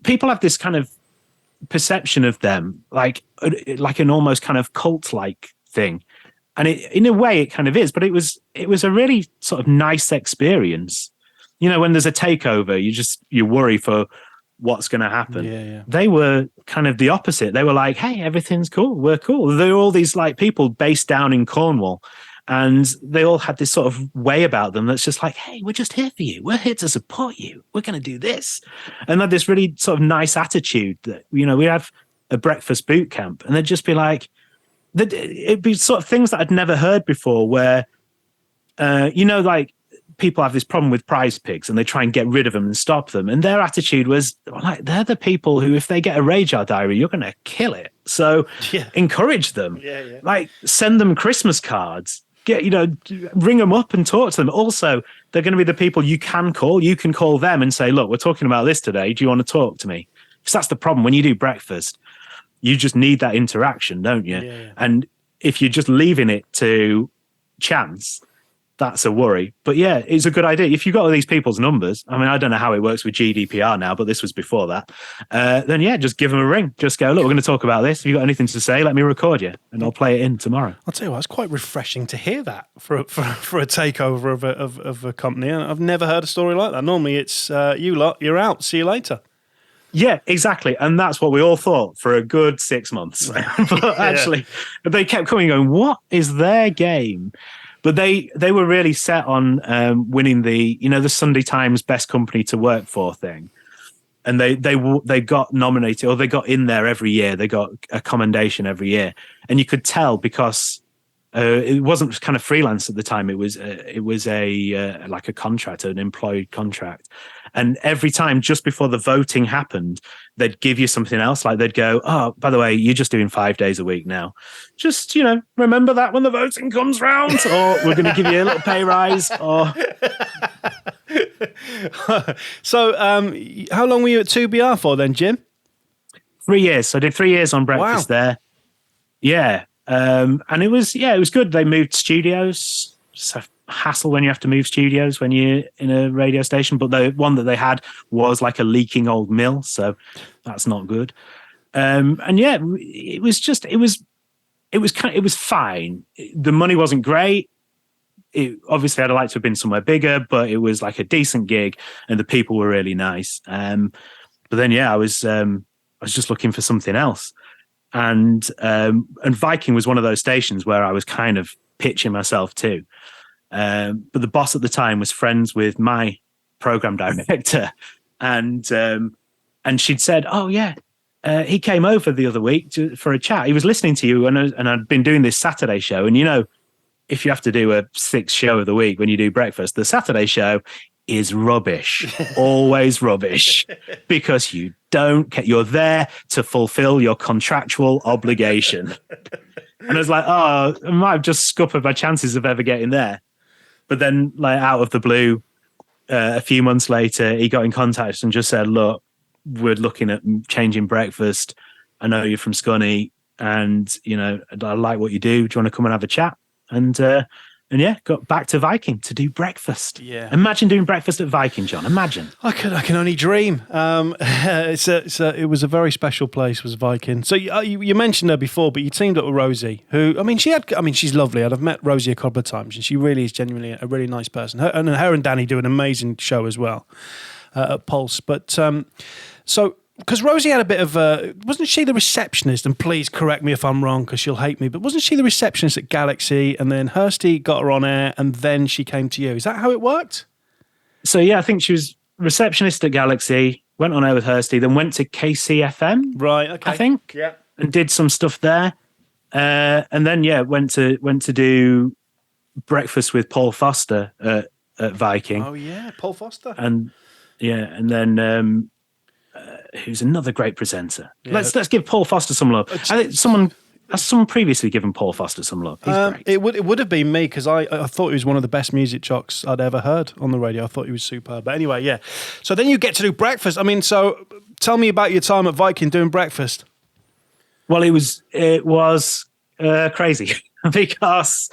people have this kind of perception of them, like an almost kind of cult-like thing. And in a way it kind of is, but it was a really sort of nice experience. When there's a takeover, you worry for what's going to happen. Yeah. They were kind of the opposite. They were like, hey, everything's cool. We're cool. There were all these like people based down in Cornwall, and they all had this sort of way about them that's just like, hey, we're just here for you. We're here to support you. We're going to do this. And they had this really sort of nice attitude that, we have a breakfast boot camp, and they'd just be like, it'd be sort of things that I'd never heard before where, like people have this problem with prize pigs and they try and get rid of them and stop them. And their attitude was like, they're the people who, if they get a rage hour diary, you're going to kill it. So encourage them, like send them Christmas cards, ring them up and talk to them. Also, they're going to be the people you can call. You can call them and say, look, we're talking about this today. Do you want to talk to me? Because that's the problem when you do breakfast. You just need that interaction, don't you? Yeah. And if you're just leaving it to chance, that's a worry. But yeah, it's a good idea. If you've got all these people's numbers, I mean, I don't know how it works with GDPR now, but this was before that. Then yeah, just give them a ring. Just go, look, we're going to talk about this. If you've got anything to say, let me record you and I'll play it in tomorrow. I'll tell you what, it's quite refreshing to hear that for a takeover of a company. And I've never heard a story like that. Normally it's you lot, you're out, see you later. Yeah, exactly. And that's what we all thought for a good 6 months. But actually, they kept coming going, what is their game? But they were really set on winning the Sunday Times Best Company to Work For thing. And they got nominated, or they got in there every year. They got a commendation every year. And you could tell because it wasn't kind of freelance at the time. It was a like a contract, an employed contract. And every time, just before the voting happened, they'd give you something else. Like they'd go, oh, by the way, you're just doing 5 days a week now. Just, remember that when the voting comes round, or we're going to give you a little pay rise. Or So how long were you at 2BR for then, Jim? 3 years. So I did 3 years on breakfast there. Yeah. And it was good. They moved studios. So hassle when you have to move studios when you're in a radio station, but the one that they had was like a leaking old mill, so that's not good. And yeah, it was fine. The money wasn't great. Obviously I'd like to have been somewhere bigger, but it was like a decent gig and the people were really nice. But then yeah, I was just looking for something else. And Viking was one of those stations where I was kind of pitching myself to. But the boss at the time was friends with my program director, and she'd said, "Oh yeah, he came over the other week for a chat. He was listening to you, and I'd been doing this Saturday show. And if you have to do a 6 show of the week when you do breakfast, the Saturday show is rubbish, always rubbish, because you're there to fulfill your contractual obligation." And I was like, oh, I might have just scuppered my chances of ever getting there. But then, like, out of the blue, a few months later, he got in contact and just said, look, we're looking at changing breakfast. I know you're from Scunny, and, I like what you do. Do you want to come and have a chat? And yeah, got back to Viking to do breakfast. Yeah. Imagine doing breakfast at Viking, John. Imagine. I can only dream. It was a very special place, was Viking. So you mentioned her before, but you teamed up with Rosie, who, she's lovely. I've met Rosie a couple of times, and she really is genuinely a really nice person. Her and Danny do an amazing show as well at Pulse. But because Rosie had a bit of wasn't she the receptionist? And please correct me if I'm wrong, because she'll hate me. But wasn't she the receptionist at Galaxy? And then Hursty got her on air, and then she came to you. Is that how it worked? So yeah, I think she was receptionist at Galaxy. Went on air with Hursty, then went to KCFM. Right. Okay. I think. Yeah. and did some stuff there. And then, went to do breakfast with Paul Foster at Viking. Oh yeah, Paul Foster. And then who's another great presenter. Yeah. Let's give Paul Foster some love. I think someone previously given Paul Foster some love. He's great. It would have been me, because I thought he was one of the best music jocks I'd ever heard on the radio. I thought he was superb. But anyway, yeah. So then you get to do breakfast. I mean, so tell me about your time at Viking doing breakfast. Well, it was crazy because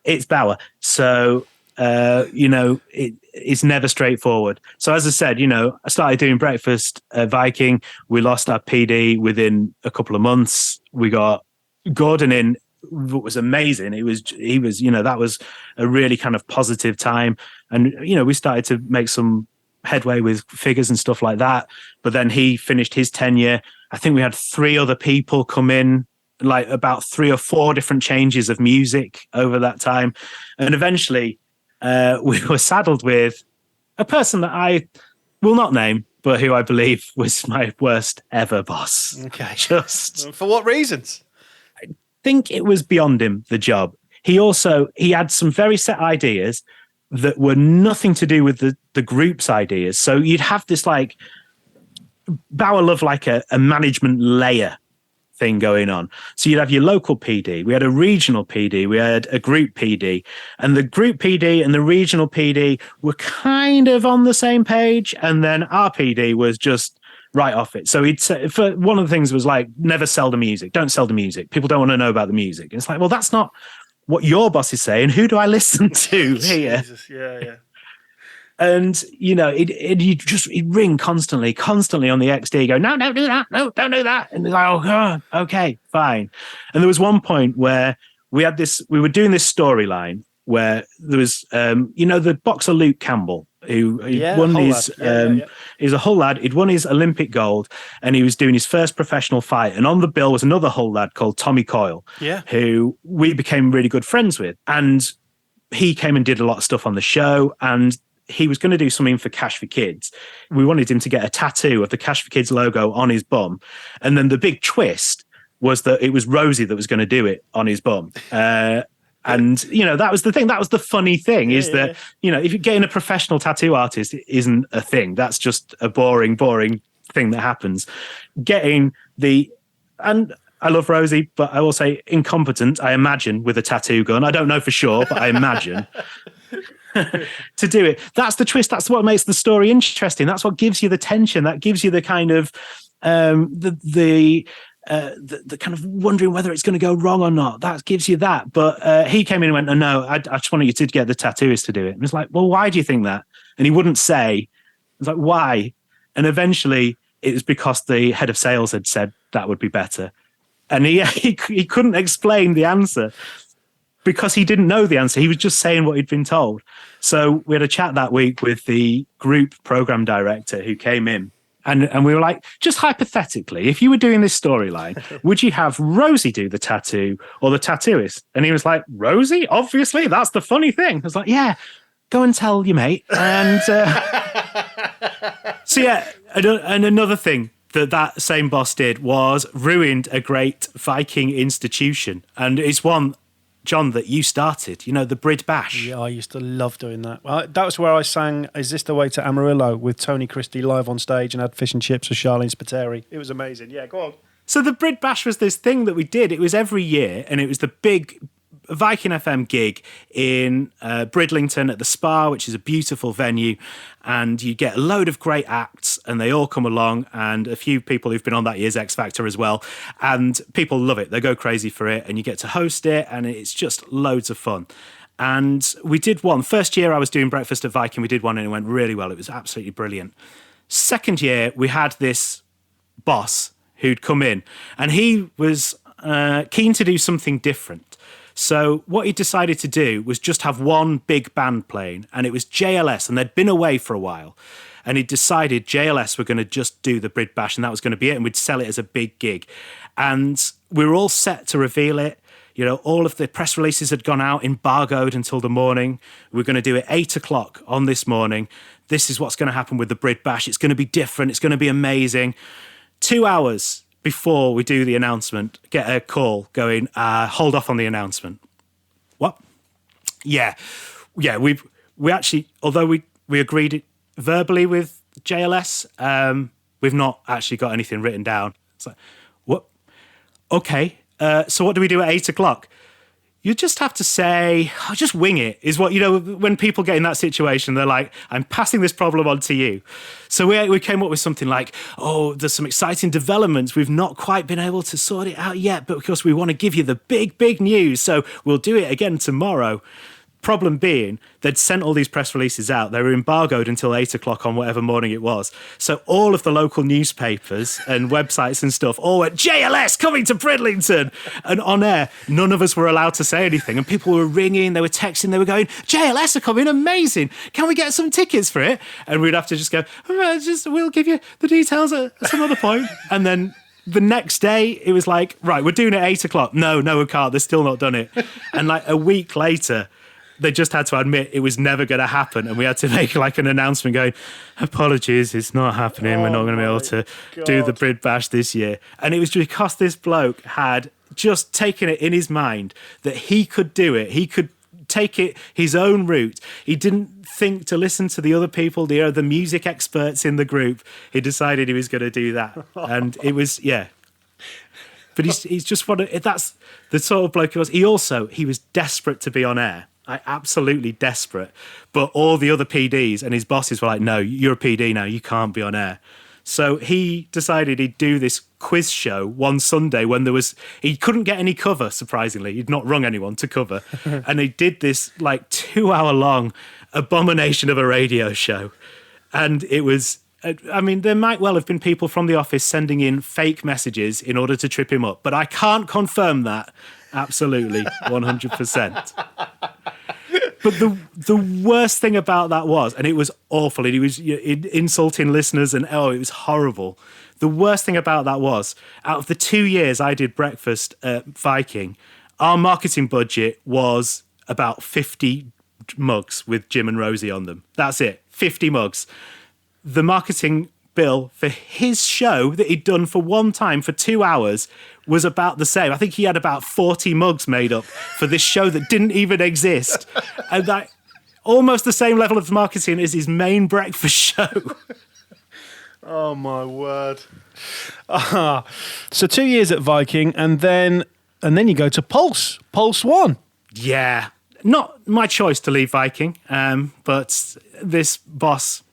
it's Bauer. So, it's never straightforward. So as I said, I started doing breakfast at Viking. We lost our PD within a couple of months. We got Gordon in, what was amazing. He was, that was a really kind of positive time. And, we started to make some headway with figures and stuff like that. But then he finished his tenure. I think we had 3 other people come in, like about 3 or 4 different changes of music over that time. And eventually we were saddled with a person that I will not name, but who I believe was my worst ever boss. Okay. Just for what reasons? I think it was beyond him, the job. He had some very set ideas that were nothing to do with the group's ideas. So you'd have this like Bauer loved like a management layer thing going on. So you'd have your local PD, we had a regional PD, we had a group PD, and the group PD and the regional PD were kind of on the same page, and then our PD was just right off it. So he'd say, for one of the things was like, never sell the music, don't sell the music, people don't want to know about the music. And it's like, well, that's not what your boss is saying. Who do I listen to here? Jesus, yeah. And, he'd ring constantly on the XD, go, no, do that. No, don't do that. And they're like, oh, God, okay, fine. And there was one point where we were doing this storyline where there was, the boxer Luke Campbell, who won his, he's a Hull lad. He'd won his Olympic gold and he was doing his first professional fight. And on the bill was another Hull lad called Tommy Coyle, who we became really good friends with. And he came and did a lot of stuff on the show, and he was going to do something for Cash for Kids. We wanted him to get a tattoo of the Cash for Kids logo on his bum. And then the big twist was that it was Rosie that was going to do it on his bum. And, that was the thing. That was the funny thing if you're getting a professional tattoo artist, it isn't a thing. That's just a boring thing that happens. And I love Rosie, but I will say incompetent, I imagine, with a tattoo gun. I don't know for sure, but I imagine. To do it. That's the twist. That's what makes the story interesting. That's what gives you the tension. That gives you the kind of the kind of wondering whether it's going to go wrong or not. That gives you that. But he came in and went, oh, no, I just wanted you to get the tattooist to do it. And it's like, well, why do you think that? And he wouldn't say. It's like, why? And eventually it was because the head of sales had said that would be better. And he couldn't explain the answer, because he didn't know the answer. He was just saying what he'd been told. So we had a chat that week with the group program director who came in, and we were like, just hypothetically, if you were doing this storyline, would you have Rosie do the tattoo or the tattooist? And he was like, Rosie? Obviously, that's the funny thing. I was like, yeah, go and tell your mate. And and another thing that same boss did was ruined a great Viking institution. And it's one, John, that you started, the Brid Bash. Yeah, I used to love doing that. That was where I sang Is This the Way to Amarillo with Tony Christie live on stage and had fish and chips with Charlene Spiteri. It was amazing. Yeah, go on. So the Brid Bash was this thing that we did. It was every year, and it was the big Viking FM gig in Bridlington at the Spa, which is a beautiful venue, and you get a load of great acts, and they all come along, and a few people who've been on that year's X Factor as well, and people love it. They go crazy for it, and you get to host it, and it's just loads of fun. And we did one. First year I was doing breakfast at Viking, we did one, and it went really well. It was absolutely brilliant. Second year, we had this boss who'd come in, and he was keen to do something different. So what he decided to do was just have one big band playing, and it was JLS, and they'd been away for a while. And he decided JLS were going to just do the Brid Bash, and that was going to be it, and we'd sell it as a big gig. And we were all set to reveal it. All of the press releases had gone out, embargoed until the morning. We're going to do it 8:00 on this morning. This is what's going to happen with the Brid Bash. It's going to be different. It's going to be amazing. 2 hours before we do the announcement, get a call going, hold off on the announcement. What? Yeah. We actually, although we agreed it verbally with JLS, we've not actually got anything written down. It's like, what? Okay. So what do we do at 8:00? You just have to say, just wing it, is what, when people get in that situation, they're like, I'm passing this problem on to you. So we came up with something like, there's some exciting developments. We've not quite been able to sort it out yet, but because we want to give you the big news, so we'll do it again tomorrow. Problem being, they'd sent all these press releases out. They were embargoed until 8:00 on whatever morning it was. So all of the local newspapers and websites and stuff all went, JLS coming to Bridlington. And on air, none of us were allowed to say anything. And people were ringing, they were texting, they were going, JLS are coming, amazing. Can we get some tickets for it? And we'd have to just go, we'll give you the details at some other point. And then the next day, it was like, right, we're doing it at 8:00. No, we can't. They've still not done it. And like a week later, they just had to admit it was never going to happen, and we had to make like an announcement going, apologies, it's not happening. We're not going to be able to do the Brid Bash this year. And it was because this bloke had just taken it in his mind that he could do it. He could take it his own route. He didn't think to listen to the other people, the music experts in the group. He decided he was going to do that. And it was, yeah. But he's just that's the sort of bloke he was. He was desperate to be on air. Absolutely desperate. But all the other PDs and his bosses were like, no, you're a PD now, you can't be on air. So he decided he'd do this quiz show one Sunday when he couldn't get any cover, surprisingly. He'd not rung anyone to cover. And he did this like 2-hour-long abomination of a radio show. And it was, there might well have been people from the office sending in fake messages in order to trip him up. But I can't confirm that. Absolutely, 100%. But the worst thing about that was, and it was awful, and he was insulting listeners, and it was horrible. The worst thing about that was, out of the 2 years I did breakfast at Viking, our marketing budget was about 50 mugs with Jim and Rosie on them. That's it, 50 mugs. The marketing bill for his show that he'd done for one time for 2 hours was about the same. I think he had about 40 mugs made up for this show that didn't even exist. And that almost the same level of marketing as his main breakfast show. Oh, my word. So 2 years at Viking, and then you go to Pulse 1. Yeah. Not my choice to leave Viking, but this boss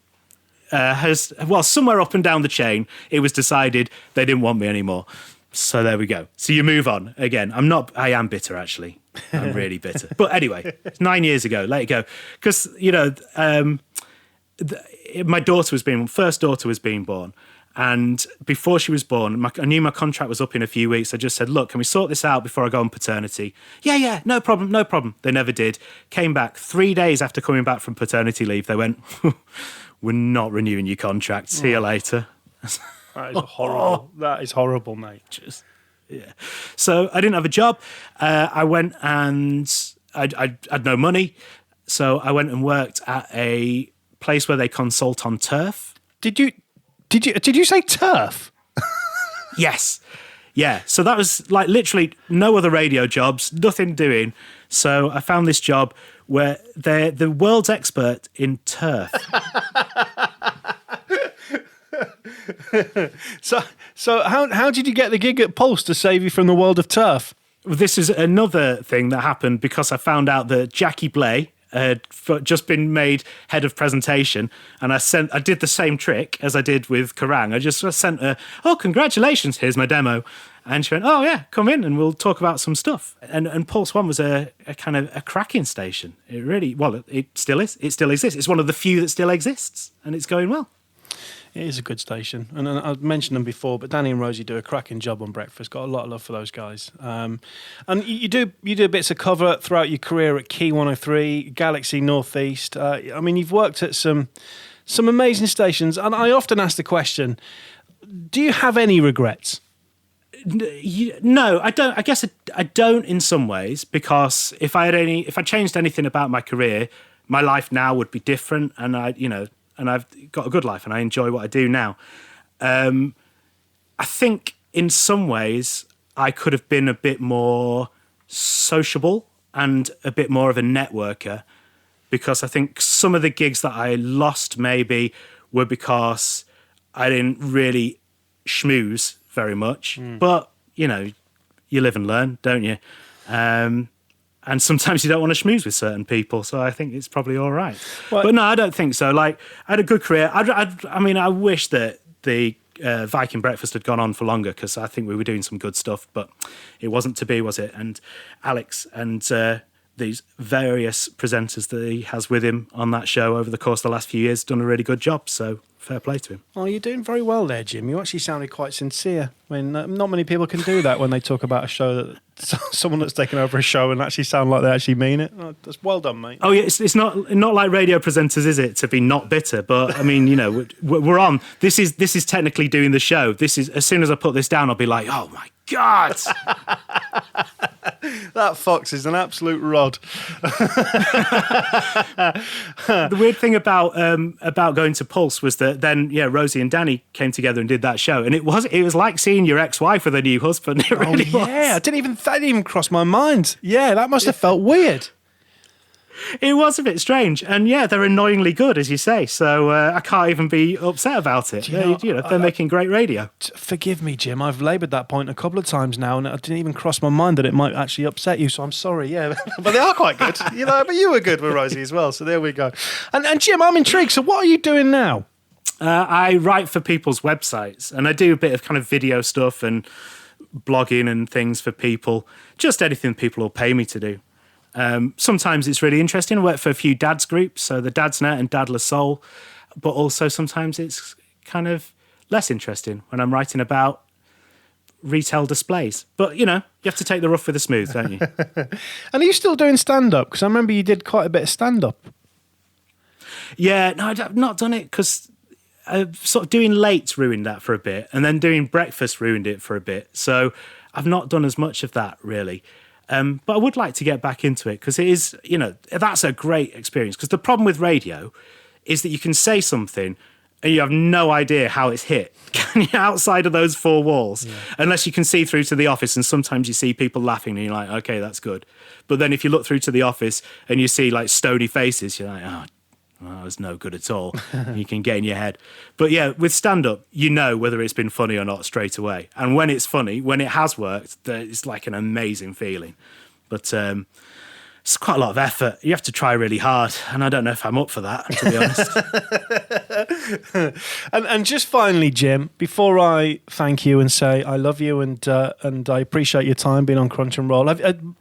somewhere up and down the chain, it was decided they didn't want me anymore. So there we go. So you move on again. I am bitter, actually. I'm really bitter. But anyway, it's 9 years ago. Let it go. Because, my first daughter was being born. And before she was born, I knew my contract was up in a few weeks. I just said, look, can we sort this out before I go on paternity? Yeah, no problem. They never did. Came back 3 days after coming back from paternity leave. They went, we're not renewing your contract. See you later. That is horrible. That is horrible, mate. Yeah. So I didn't have a job. I went and I had no money. So I went and worked at a place where they consult on turf. Did you say turf? Yes. Yeah. So that was like literally no other radio jobs, nothing doing. So I found this job where they're the world's expert in turf. So how did you get the gig at Pulse to save you from the world of turf? This is another thing that happened because I found out that Jackie Blay had just been made head of presentation, and I did the same trick as I did with Kerrang. I just sent her, congratulations, here's my demo. And she went, oh yeah, come in and we'll talk about some stuff. And Pulse 1 was a kind of a cracking station. It really, it still is. It still exists. It's one of the few that still exists, and it's going well. It is a good station, and I've mentioned them before, but Danny and Rosie do a cracking job on breakfast. Got a lot of love for those guys. And you do bits of cover throughout your career at Key 103, Galaxy Northeast. You've worked at some amazing stations, and I often ask the question: do you have any regrets? No, I don't. I guess I don't in some ways, because if I changed anything about my career, my life now would be different, and I've got a good life and I enjoy what I do now. I think in some ways, I could have been a bit more sociable and a bit more of a networker, because I think some of the gigs that I lost maybe were because I didn't really schmooze very much. But, you know, you live and learn, don't you? And sometimes you don't want to schmooze with certain people, so I think it's probably all right. Well, but no, I don't think so. Like, I had a good career. I mean, I wish that the Viking Breakfast had gone on for longer, because I think we were doing some good stuff, but it wasn't to be, was it? And Alex and these various presenters that he has with him on that show over the course of the last few years done a really good job, so fair play to him. Well, you're doing very well there, Jim. You actually sounded quite sincere. I mean, not many people can do that when they talk about a show that someone that's taken over a show and actually sound like they actually mean it. Oh, that's well done, mate. Oh yeah, it's not like radio presenters, is it, to be not bitter? But I mean, you know, we're on. This is technically doing the show. This is, as soon as I put this down, I'll be like, oh my God. That fox is an absolute rod. The weird thing about going to Pulse was that then, Rosie and Danny came together and did that show, and it was like seeing your ex-wife with a new husband. It really was. Yeah, that didn't even cross my mind. Yeah, that must have felt weird. It was a bit strange, and yeah, they're annoyingly good, as you say. So I can't even be upset about it. They're making great radio. Forgive me, Jim. I've laboured that point a couple of times now, and it didn't even cross my mind that it might actually upset you. So I'm sorry. Yeah, but they are quite good. But you were good with Rosie as well. So there we go. And Jim, I'm intrigued. So what are you doing now? I write for people's websites, and I do a bit of kind of video stuff and blogging and things for people. Just anything people will pay me to do. Sometimes it's really interesting. I work for a few dads groups, so the Dad's Net and Dadless Soul, but also sometimes it's kind of less interesting when I'm writing about retail displays. But, you have to take the rough with the smooth, don't you? And are you still doing stand-up? Because I remember you did quite a bit of stand-up. Yeah, no, I've not done it because sort of doing late ruined that for a bit, and then doing breakfast ruined it for a bit. So I've not done as much of that, really. But I would like to get back into it, because it is, that's a great experience. Because the problem with radio is that you can say something and you have no idea how it's hit outside of those four walls, unless you can see through to the office. And sometimes you see people laughing and you're like, okay, that's good. But then if you look through to the office and you see like stony faces, you're like, oh, well, that was no good at all. You can get in your head. But yeah, with stand-up, you know whether it's been funny or not straight away. And when it's funny, when it has worked, it's like an amazing feeling. But it's quite a lot of effort. You have to try really hard. And I don't know if I'm up for that, to be honest. And just finally, Jim, before I thank you and say I love you and I appreciate your time being on Crunch and Roll,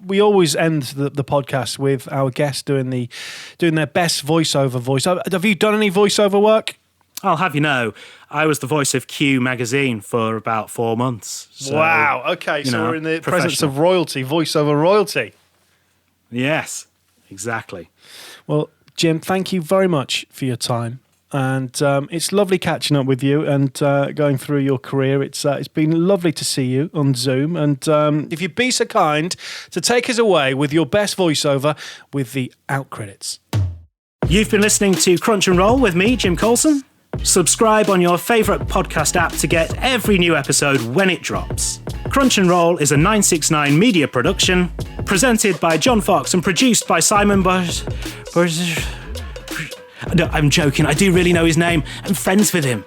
we always end the podcast with our guests doing their best voiceover voice. Have you done any voiceover work? I'll have you know, I was the voice of Q magazine for about 4 months. So, wow. Okay, so we're in the presence of royalty, voiceover royalty. Yes, exactly. Well, Jim, thank you very much for your time. And it's lovely catching up with you and going through your career. It's been lovely to see you on Zoom. And if you'd be so kind to take us away with your best voiceover with the out credits. You've been listening to Crunch and Roll with me, Jim Coulson. Subscribe on your favourite podcast app to get every new episode when it drops. Crunch and Roll is a 969 media production, presented by John Fox and produced by Simon Bush. No, I'm joking. I do really know his name. I'm friends with him.